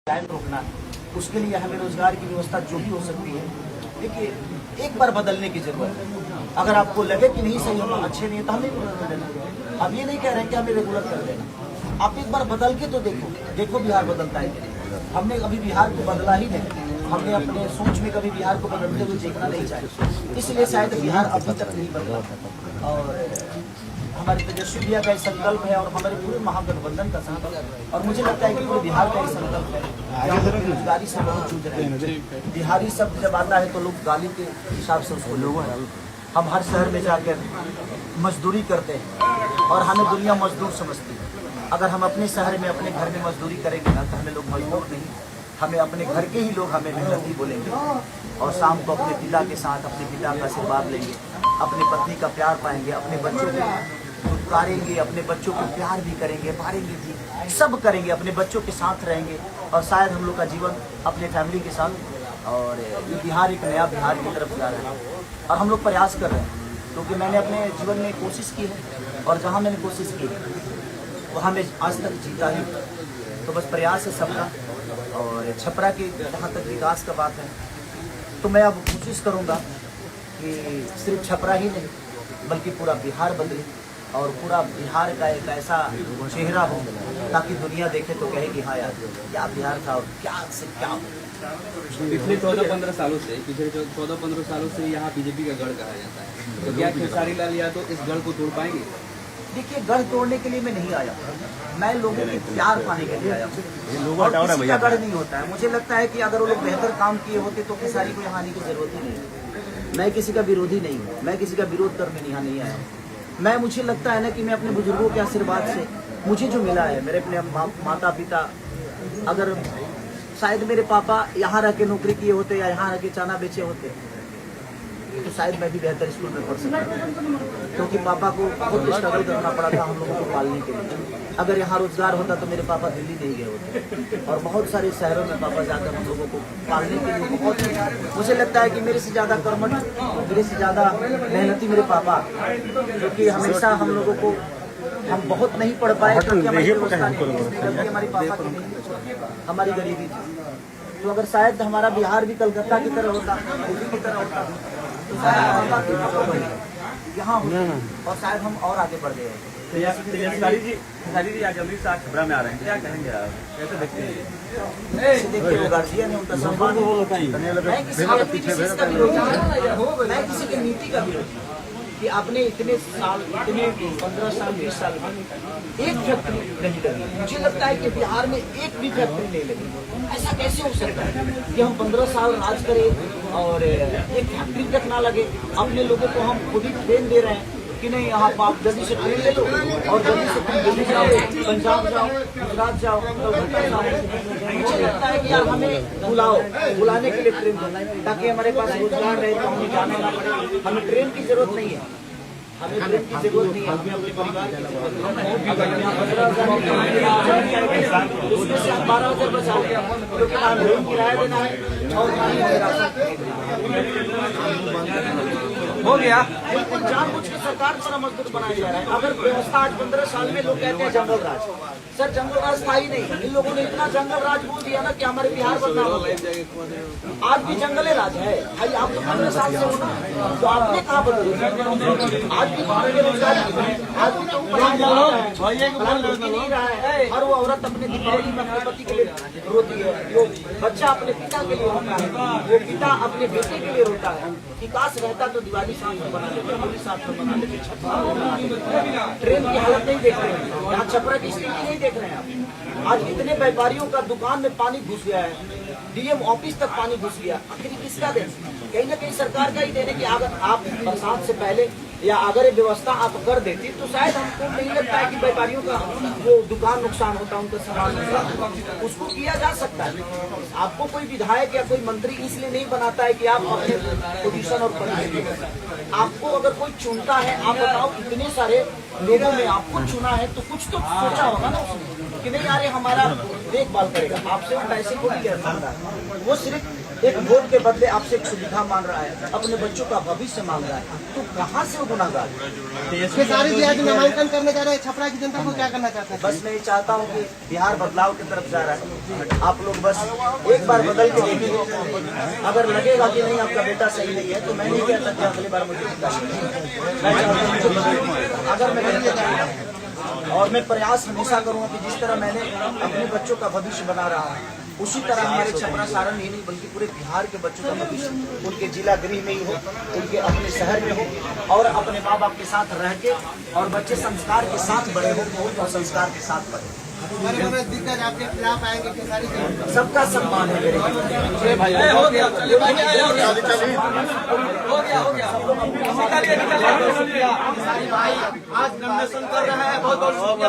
Line रोकना है, उसके लिए हमें रोजगार की व्यवस्था जो भी हो सकती है। देखिए, एक बार बदलने की जरूरत है। अगर आपको लगे कि नहीं सही, हम अच्छे नहीं है तो हमें बदल देना। अब ये नहीं कह रहे हैं कि हमें रेगुलर कर देना। आप एक बार बदल के तो देखो बिहार बदलता है कि नहीं। हमने अभी बिहार को बदला ही नहीं, हमने अपने सोच में कभी बिहार को बदलते हुए देखना नहीं चाहिए, इसलिए शायद बिहार अभी तक नहीं बदला। और हमारे तेजस्वी भैया का संकल्प है और हमारे पूरे महागठबंधन का संकल्प है, और मुझे लगता है कि पूरे बिहार का संकल्प है कि हम बेरोजगारी से बहुत जूझ रहे हैं। बिहारी शब्द जब आता है तो लोग गाली के हिसाब से उसको लोगों है। हम हर शहर में जाकर मजदूरी करते हैं और हमें दुनिया मजदूर समझती है। अगर हम अपने शहर में अपने घर में मजदूरी करेंगे ना तो हमें लोग मजदूर नहीं, हमें अपने घर के ही लोग हमें मेहनती बोलेंगे। और शाम को अपने पिता के साथ अपने पिता का आशीर्वाद लेंगे, अपनी पत्नी का प्यार पाएंगे, अपने बच्चों को पुकारेंगे, अपने बच्चों को प्यार भी करेंगे, मारेंगे भी, सब करेंगे, अपने बच्चों के साथ रहेंगे। और शायद हम लोग का जीवन अपने फैमिली के साथ, और ये बिहार एक नया बिहार की तरफ जा रहा है। और हम लोग प्रयास कर रहे हैं, क्योंकि मैंने अपने जीवन में कोशिश की है, और जहाँ मैंने कोशिश की वहाँ मैं आज तक जीता ही। तो बस प्रयास है सबका। और छपरा की जहाँ तक विकास का बात है, तो मैं अब कोशिश करूँगा कि सिर्फ छपरा ही नहीं बल्कि पूरा बिहार बदले, और पूरा बिहार का एक ऐसा चेहरा हो ताकि दुनिया देखे तो कहे कि हाँ यार, क्या बिहार था और क्या से क्या हो। पिछले 14-15 सालों से यहाँ बीजेपी का गढ़ कहा जाता है, तो क्या खेसारी लाल यादव इस गढ़ को तोड़ पाएंगे? देखिए, गढ़ तोड़ने के लिए मैं नहीं आया, मैं लोगों के प्यार पाने के लिए आया हूँ। किसी का गढ़ नहीं होता है। मुझे लगता है कि अगर वो लोग बेहतर काम किए होते तो खेसारी को यहाँ आने की जरूरत ही नहीं। मैं किसी का विरोधी नहीं हूँ, मैं किसी का विरोध करने यहाँ नहीं आया हूँ। मुझे लगता है ना कि मैं अपने बुजुर्गों के आशीर्वाद से मुझे जो मिला है, मेरे अपने माता पिता, अगर शायद मेरे पापा यहाँ रह के नौकरी किए होते या यहाँ रह के चना बेचे होते तो शायद मैं भी बेहतर स्कूल में पढ़ सकता, क्योंकि पापा को बहुत स्ट्रगल करना पड़ा था हम लोगों को पालने के लिए। अगर यहाँ रोजगार होता तो मेरे पापा दिल्ली नहीं गए होते, और बहुत सारे शहरों में पापा जाकर हम लोगों को पालने के लिए बहुत, मुझे लगता है कि मेरे से ज़्यादा कर्मठ, मेरे से ज़्यादा मेहनती मेरे पापा, जो कि हमेशा हम लोगों को, हम बहुत नहीं पढ़ पाए क्योंकि हमारी व्यवस्था नहीं थी, क्योंकि हमारी पापा की नहीं, हमारी गरीबी थी। तो अगर शायद हमारा बिहार भी कलकत्ता की तरह होता, दिल्ली की तरह होता, तो शायद यहाँ होता और शायद हम और आगे बढ़ गए। खेसारी जी आज जल्दी से छपरा में आ रहे हैं, क्या कहेंगे आप, कैसे देखते हैं? देखिए, वो गार्जियन है, उनका सम्मान है। मैं किसी व्यक्ति विशेष का विरोधी नहीं, मैं किसी की नीति का विरोधी कि आपने इतने साल, इतने 15 साल 20 साल में एक फैक्ट्री नहीं लगी। मुझे लगता है कि बिहार में एक भी फैक्ट्री नहीं लगी। ऐसा कैसे हो सकता है कि हम 15 साल राज करें और एक फैक्ट्री तक ना लगे? अपने लोगों को हम खुद ही ट्रेन दे रहे हैं कि नहीं, यहाँ आप जल्दी से ट्रेन ले लो और जल्दी से तुम दिल्ली जाओ, पंजाब जाओ, गुजरात जाओ, कलकत्ता जाओ। मुझे लगता है कि यार हमें बुलाने के लिए ट्रेन दो, ताकि हमारे पास रोजगार रहे, तो हमें जाना ना पड़े। हमें ट्रेन की जरूरत नहीं है, हमें ट्रेन की जरूरत नहीं है, हमें अपने परिवार की जरूरत है। अगर यहाँ 15,000 उसमें से 12,000 बचा लिया, क्योंकि ना रूम किराया देना है और ना ही हो गया। बिल्कुल जानबूझ के सरकार द्वारा मजदूर बनाया जा रहा है। अगर व्यवस्था आज 15 साल में, लोग कहते हैं जंगल राज, सर जंगल राज था ही नहीं। इन लोगों ने इतना जंगल राज बोल दिया ना कि हमारे बिहार बदनाम हो गया। आज भी जंगले राज है भाई, आप तो 15 साल से हो ना, तो आपने कहा बदल, आज भी बेरोजगारी, आज भी तो नहीं रहा है। और वो औरत अपने दीपावली में अपने पति के लिए रोती है, वो बच्चा अपने पिता के लिए रोता है, वो पिता अपने बेटे के लिए रोता है कि काश रहता तो दिवाली साथ में बना लेते, होली साथ में बना लेते, छठ साथ में बना लेते। ट्रेन की हालत नहीं देख रहे हैं, यहाँ छपरा की स्थिति नहीं देख रहे हैं आप। आज इतने व्यापारियों का दुकान में पानी घुस गया है, डीएम ऑफिस तक पानी घुस गया। आखिर किसका देन? कहीं ना कहीं सरकार का ही देने की। अगर आप बरसात से पहले या अगर ये व्यवस्था आप कर देती तो शायद हमको नहीं लगता है कि व्यापारियों का वो दुकान नुकसान होता, उनका सामान नुकसान, उसको किया जा सकता है। आपको कोई विधायक या कोई मंत्री इसलिए नहीं बनाता है कि आप अपने पोजीशन और परिस्थिति, आपको अगर कोई चुनता है, आप बताओ इतने सारे लोगों में आपको चुना है तो कुछ तो सोचा होगा ना उसने कि नहीं यार हमारा देखभाल करेगा। आपसे वो पैसे को भी लेता है, वो सिर्फ एक वोट के बदले आपसे एक सुविधा मांग रहा है, अपने बच्चों का भविष्य मांग रहा है, तो कहाँ से वो गुनाहगार? खेसारी जी आज नामांकन करने जा रहे हैं, छपरा की जनता को क्या करना चाहते हैं? बस मैं ये चाहता हूँ कि बिहार बदलाव की तरफ जा रहा है, आप लोग बस एक बार बदल के देखिए। अगर लगेगा कि नहीं आपका बेटा सही नहीं है तो मैं नहीं कहता कि अगली बार मुझे जिता दीजिए। अगर मैं नहीं कहता और मैं प्रयास हमेशा करूंगा कि जिस तरह मैंने अपने बच्चों का भविष्य बना रहा है उसी तरह हमारे छपरा सारण ही नहीं बल्कि पूरे बिहार के बच्चों का भविष्य उनके जिला गृह में ही हो, उनके अपने शहर में हो और अपने माँ बाप के साथ रह के और बच्चे संस्कार के साथ बड़े हो और संस्कार के साथ पढ़े। दिग्गज आपके खिलाफ आएंगे खेसारी जी? सबका सम्मान है मेरे आज नॉमिनेशन कर रहे हैं, बहुत बहुत शुक्रिया।